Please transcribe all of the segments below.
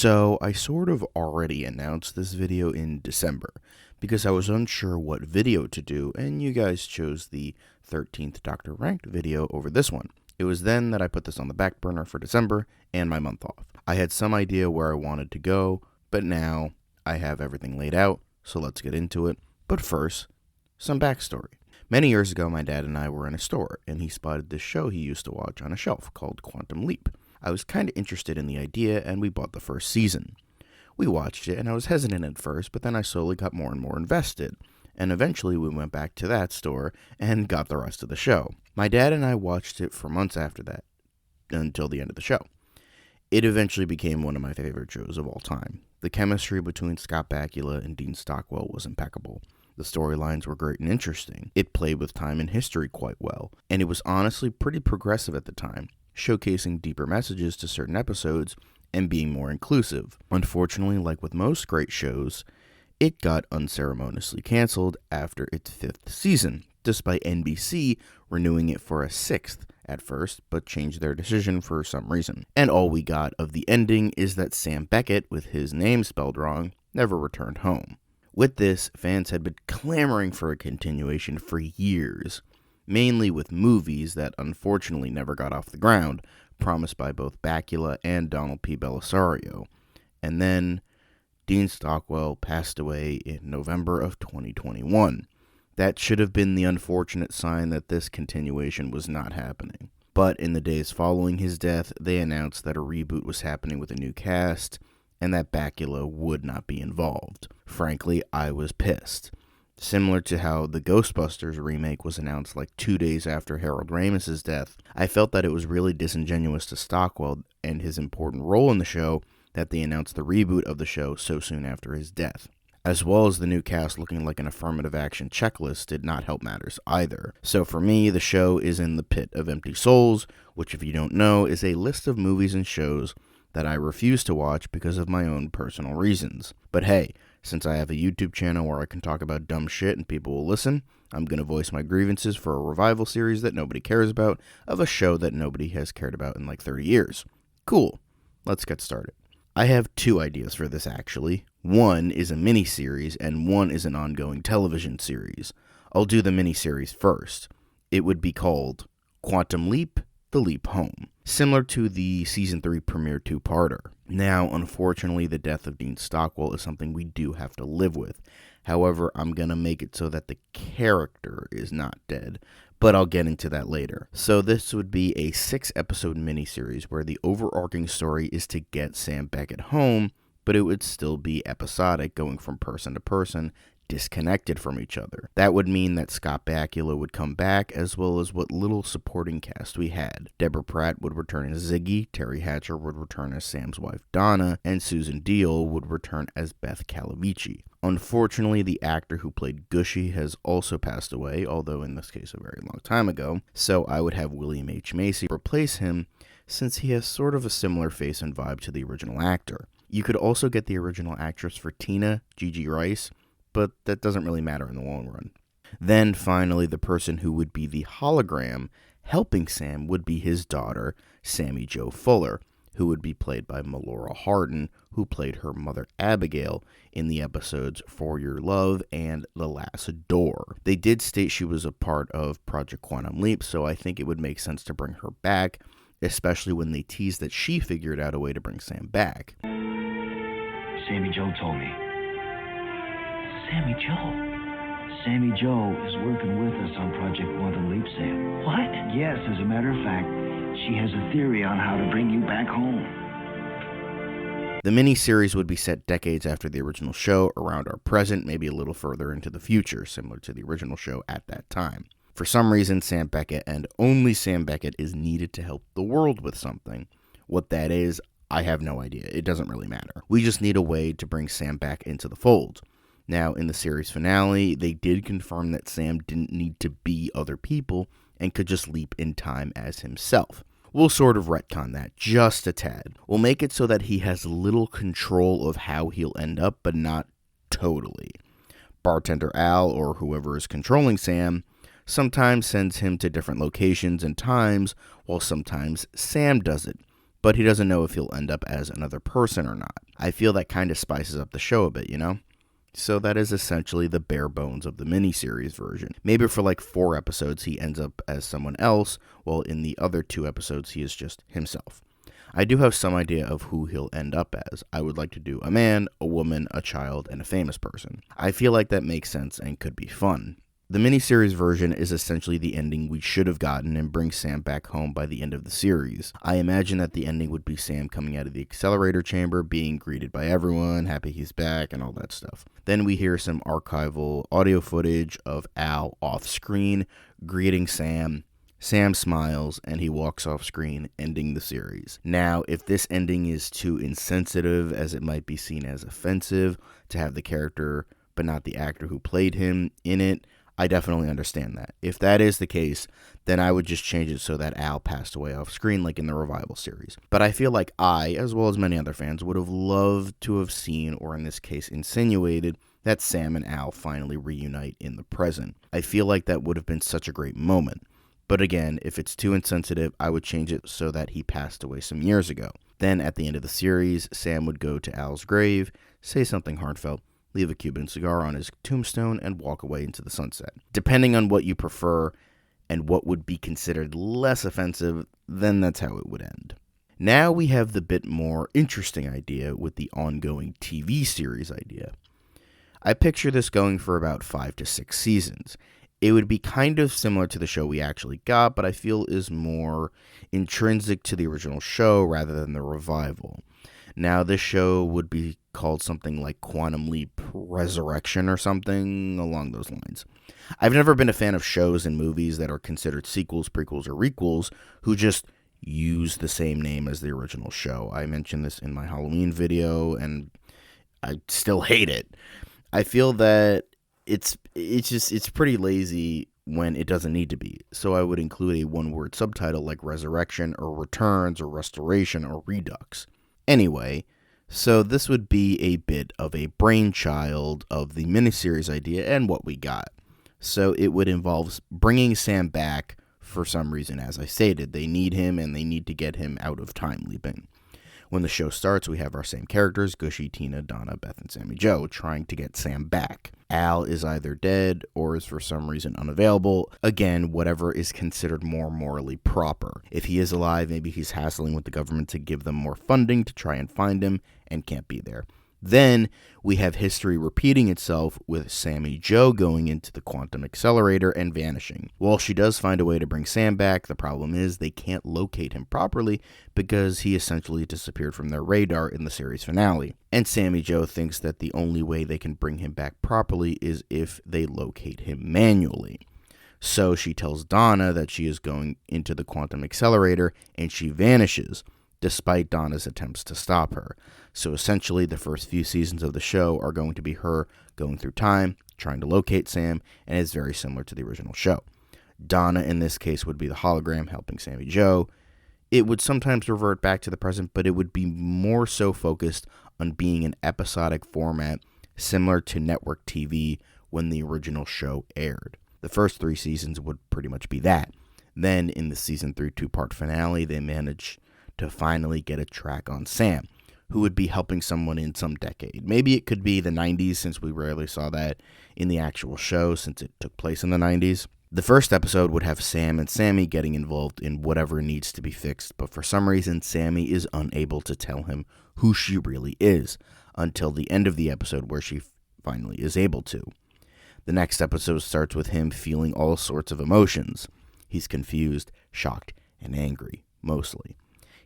So I sort of already announced this video in December because I was unsure what video to do, and you guys chose the 13th Doctor Ranked video over this one. It was then that I put this on the back burner for December and my month off. I had some idea where I wanted to go, but now I have everything laid out, so let's get into it. But first, some backstory. Many years ago, my dad and I were in a store, and he spotted this show he used to watch on a shelf called Quantum Leap. I was kind of interested in the idea, and we bought the first season. We watched it, and I was hesitant at first, but then I slowly got more and more invested. And eventually we went back to that store and got the rest of the show. My dad and I watched it for months after that, until the end of the show. It eventually became one of my favorite shows of all time. The chemistry between Scott Bakula and Dean Stockwell was impeccable. The storylines were great and interesting. It played with time and history quite well, and it was honestly pretty progressive at the time, showcasing deeper messages to certain episodes and being more inclusive. Unfortunately, like with most great shows, it got unceremoniously canceled after its 5th season, despite NBC renewing it for a 6th at first, but changed their decision for some reason. And all we got of the ending is that Sam Beckett, with his name spelled wrong, never returned home. With this, fans had been clamoring for a continuation for years, mainly with movies that unfortunately never got off the ground, promised by both Bakula and Donald P. Bellisario. And then Dean Stockwell passed away in November of 2021. That should have been the unfortunate sign that this continuation was not happening. But in the days following his death, they announced that a reboot was happening with a new cast, and that Bakula would not be involved. Frankly, I was pissed. Similar to how the Ghostbusters remake was announced like 2 days after Harold Ramis's death, I felt that it was really disingenuous to Stockwell and his important role in the show that they announced the reboot of the show so soon after his death. As well as the new cast looking like an affirmative action checklist did not help matters either. So for me, the show is in the pit of empty souls, which if you don't know is a list of movies and shows that I refuse to watch because of my own personal reasons. But hey, since I have a YouTube channel where I can talk about dumb shit and people will listen, I'm going to voice my grievances for a revival series that nobody cares about of a show that nobody has cared about in like 30 years. Cool, let's get started. I have 2 ideas for this actually. One is a mini-series and one is an ongoing television series. I'll do the mini-series first. It would be called Quantum Leap, The Leap Home, similar to the Season 3 premiere 2-parter. Now, unfortunately, the death of Dean Stockwell is something we do have to live with. However, I'm going to make it so that the character is not dead, but I'll get into that later. So this would be a 6-episode miniseries where the overarching story is to get Sam Beckett home, but it would still be episodic, going from person to person, disconnected from each other. That would mean that Scott Bakula would come back, as well as what little supporting cast we had. Deborah Pratt would return as Ziggy, Terry Hatcher would return as Sam's wife Donna, and Susan Deal would return as Beth Calavici. Unfortunately, the actor who played Gushy has also passed away, although in this case a very long time ago, so I would have William H. Macy replace him, since he has sort of a similar face and vibe to the original actor. You could also get the original actress for Tina, Gigi Rice, but that doesn't really matter in the long run. Then, finally, the person who would be the hologram helping Sam would be his daughter, Sammy Jo Fuller, who would be played by Melora Hardin, who played her mother Abigail in the episodes For Your Love and The Last Door. They did state she was a part of Project Quantum Leap, so I think it would make sense to bring her back, especially when they teased that she figured out a way to bring Sam back. Sammy Jo told me. Sammy Jo? Sammy Jo is working with us on Project Quantum Leap, Sam. What? Yes, as a matter of fact, she has a theory on how to bring you back home. The miniseries would be set decades after the original show, around our present, maybe a little further into the future, similar to the original show at that time. For some reason, Sam Beckett, and only Sam Beckett, is needed to help the world with something. What that is, I have no idea. It doesn't really matter. We just need a way to bring Sam back into the fold. Now, in the series finale, they did confirm that Sam didn't need to be other people and could just leap in time as himself. We'll sort of retcon that just a tad. We'll make it so that he has little control of how he'll end up, but not totally. Bartender Al, or whoever is controlling Sam, sometimes sends him to different locations and times, while sometimes Sam does it. but he doesn't know if he'll end up as another person or not. I feel that kind of spices up the show a bit, you know? So that is essentially the bare bones of the miniseries version. Maybe for like 4 episodes he ends up as someone else, while in the other 2 episodes he is just himself. I do have some idea of who he'll end up as. I would like to do a man, a woman, a child, and a famous person. I feel like that makes sense and could be fun. The miniseries version is essentially the ending we should have gotten and brings Sam back home by the end of the series. I imagine that the ending would be Sam coming out of the accelerator chamber, being greeted by everyone, happy he's back, and all that stuff. Then we hear some archival audio footage of Al off screen greeting Sam. Sam smiles and he walks off screen, ending the series. Now, if this ending is too insensitive, as it might be seen as offensive to have the character but not the actor who played him in it, I definitely understand that. If that is the case, then I would just change it so that Al passed away off screen like in the Revival series. But I feel like I, as well as many other fans, would have loved to have seen, or in this case insinuated, that Sam and Al finally reunite in the present. I feel like that would have been such a great moment. But again, if it's too insensitive, I would change it so that he passed away some years ago. Then at the end of the series, Sam would go to Al's grave, say something heartfelt, leave a Cuban cigar on his tombstone, and walk away into the sunset. Depending on what you prefer and what would be considered less offensive, then that's how it would end. Now we have the bit more interesting idea with the ongoing TV series idea. I picture this going for about 5 to 6 seasons. It would be kind of similar to the show we actually got, but I feel is more intrinsic to the original show rather than the revival. Now, this show would be called something like Quantum Leap Resurrection or something along those lines. I've never been a fan of shows and movies that are considered sequels, prequels, or requels who just use the same name as the original show. I mentioned this in my Halloween video, and I still hate it. I feel that it's pretty lazy when it doesn't need to be. So I would include a one-word subtitle like Resurrection or Returns or Restoration or Redux. Anyway, so this would be a bit of a brainchild of the miniseries idea and what we got. So it would involve bringing Sam back for some reason. As I stated, they need him and they need to get him out of time leaping. When the show starts, we have our same characters, Gushy, Tina, Donna, Beth, and Sammy Joe, trying to get Sam back. Al is either dead or is for some reason unavailable. Again, whatever is considered more morally proper. If he is alive, maybe he's hassling with the government to give them more funding to try and find him and can't be there. Then we have history repeating itself with Sammy Joe going into the quantum accelerator and vanishing. While she does find a way to bring Sam back, the problem is they can't locate him properly because he essentially disappeared from their radar in the series finale. And Sammy Joe thinks that the only way they can bring him back properly is if they locate him manually. So she tells Donna that she is going into the quantum accelerator and she vanishes, despite Donna's attempts to stop her. So essentially, the first few seasons of the show are going to be her going through time, trying to locate Sam, and it's very similar to the original show. Donna, in this case, would be the hologram helping Sammy Joe. It would sometimes revert back to the present, but it would be more so focused on being an episodic format, similar to network TV when the original show aired. The first 3 seasons would pretty much be that. Then, in the season 3 2-part finale, they managed to finally get a track on Sam, who would be helping someone in some decade. Maybe it could be the 90s, since we rarely saw that in the actual show, since it took place in the 90s. The first episode would have Sam and Sammy getting involved in whatever needs to be fixed, but for some reason, Sammy is unable to tell him who she really is, until the end of the episode where she finally is able to. The next episode starts with him feeling all sorts of emotions. He's confused, shocked, and angry, mostly.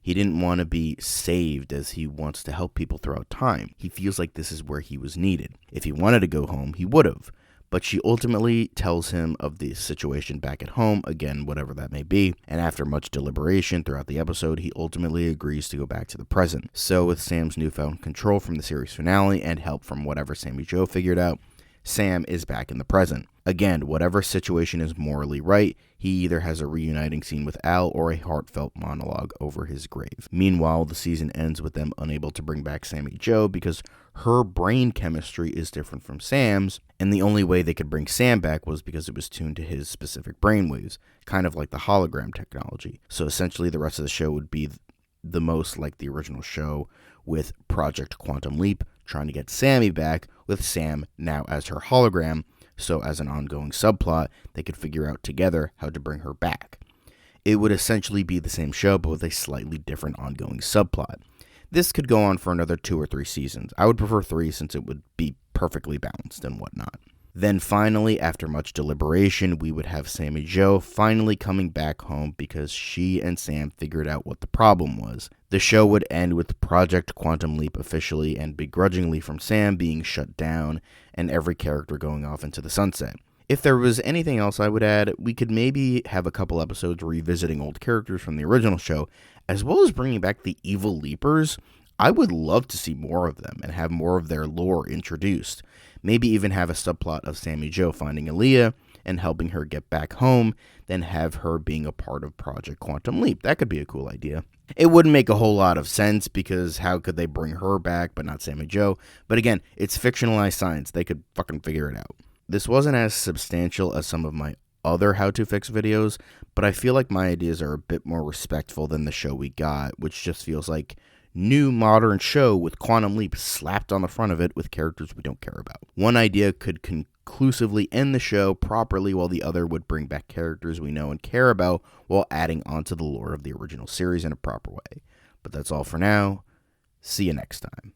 He didn't want to be saved as he wants to help people throughout time. He feels like this is where he was needed. If he wanted to go home, he would have. But she ultimately tells him of the situation back at home, again, whatever that may be. And after much deliberation throughout the episode, he ultimately agrees to go back to the present. So with Sam's newfound control from the series finale and help from whatever Sammy Joe figured out, Sam is back in the present. Again, whatever situation is morally right, he either has a reuniting scene with Al or a heartfelt monologue over his grave. Meanwhile, the season ends with them unable to bring back Sammy Joe because her brain chemistry is different from Sam's, and the only way they could bring Sam back was because it was tuned to his specific brainwaves, kind of like the hologram technology. So essentially the rest of the show would be the most like the original show with Project Quantum Leap trying to get Sammy back, with Sam now as her hologram, so as an ongoing subplot, they could figure out together how to bring her back. It would essentially be the same show, but with a slightly different ongoing subplot. This could go on for another 2 or 3 seasons. I would prefer 3 since it would be perfectly balanced and whatnot. Then finally, after much deliberation, we would have Sammy Jo finally coming back home because she and Sam figured out what the problem was. The show would end with Project Quantum Leap officially and begrudgingly from Sam being shut down and every character going off into the sunset. If there was anything else I would add, we could maybe have a couple episodes revisiting old characters from the original show, as well as bringing back the evil Leapers. I would love to see more of them and have more of their lore introduced. Maybe even have a subplot of Sammy Jo finding Aaliyah and helping her get back home, then have her being a part of Project Quantum Leap. That could be a cool idea. It wouldn't make a whole lot of sense because how could they bring her back but not Sammy Jo? But again, it's fictionalized science. They could fucking figure it out. This wasn't as substantial as some of my other how to fix videos, but I feel like my ideas are a bit more respectful than the show we got, which just feels like new modern show with Quantum Leap slapped on the front of it with characters we don't care about. One idea could conclusively end the show properly, while the other would bring back characters we know and care about while adding onto the lore of the original series in a proper way. But that's all for now. See you next time.